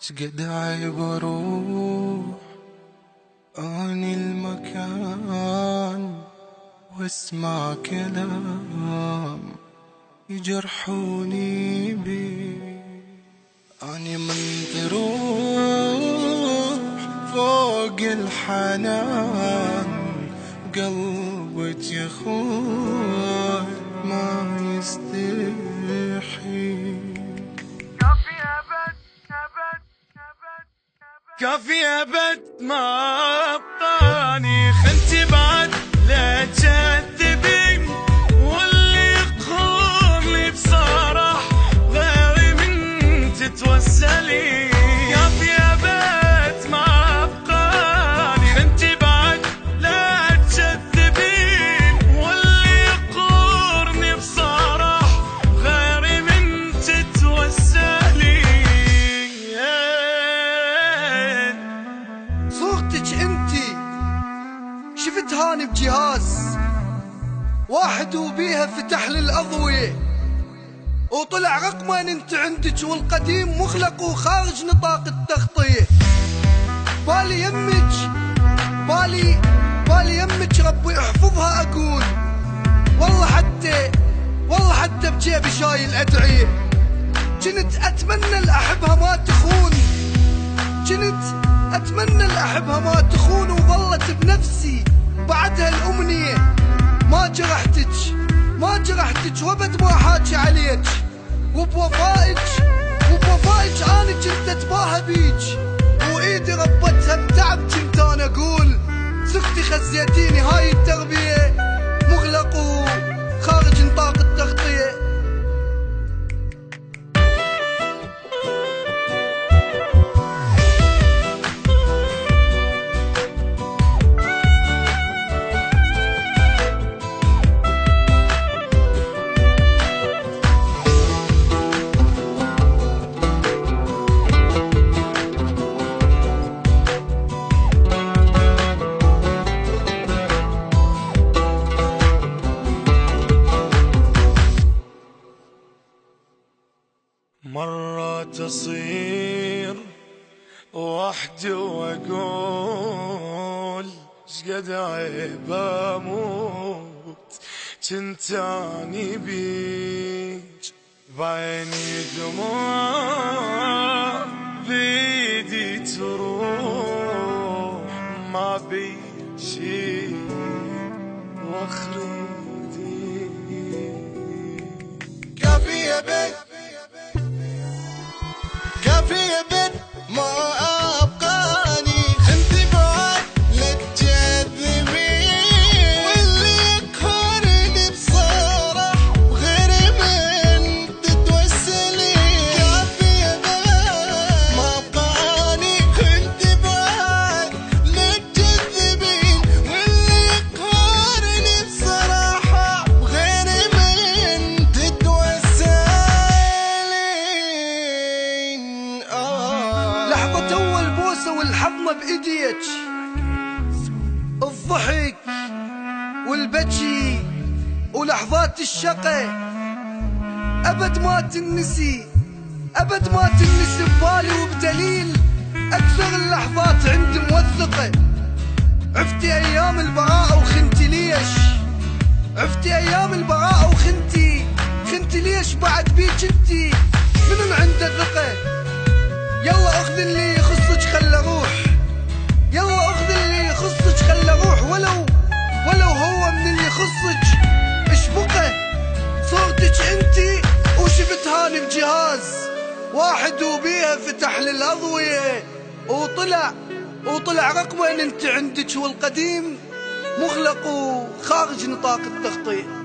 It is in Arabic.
شقد عيب اروح اني المكان واسمع كلام يجرحوني بيه. اني منطروح فوق الحنان قلبك يا خوي ما يستحي. كافي أبد ما أبقاني خنتي بعد لا تكذبين واللي يقهرني بصراح غيري من تتوسلي. كافي أبد ما أبقاني خنتي بعد لا تكذبين واللي يقهرني بصراح غيري من تتوسلي. صورتك انتي شفتها اني بجهاز واحد وبيها فتح لي الاضوية وطلع رقمين انت عندك والقديم مخلق وخارج نطاق التغطية. بالي يمك ربي احفظها اقول والله حتى بجيبي شايل ادعية. كنت اتمنى الاحبها ما تخون، أتمنى الأحبها ما تخون وظلت بنفسي بعدها الأمنية. ما جرحتك وابد ما حاكي عليك وبوفائك أنا كنت أتباهى بيك وإيدي ربتها بتعب كنت أنا أقول سختي خزيتيني هاي التربية مغلق وخارج نطاق التغطية. مرات أصير وحدي وأقول شقد عيب أموت جنتاني بيج بعيني دموع بيدي تروح ما بي شي واخريدي. كافي يا بيت كافي أبد ما أبقاني خنتي بعد لا تكذبين واللي يقهرني بصراح وغيري من تتوسلي. كافي أبد ما أبقاني خنتي بعد لا تكذبين واللي يقهرني بصراحة وغيري من تتوسلي. لحظة أول بوسة والحضنة بإيديك الضحك والبكي ولحظات الشقة أبد ما تنسي ببالي وبدليل أكثر اللحظات عندي موثقة. عفتي أيام البراءة وخنتي ليش خنتي ليش بعد بيك انتي من عنده ثقة. يلا اخذ اللي يخصك خله روح، يلا اخذ اللي يخصك خله روح ولو هو من اللي يخصك اشبقه. صورتك انتي وشفتها اني بجهاز واحد وبيها فتح لي الاضوية وطلع رقمين انت عندك والقديم مغلق وخارج نطاق التغطية.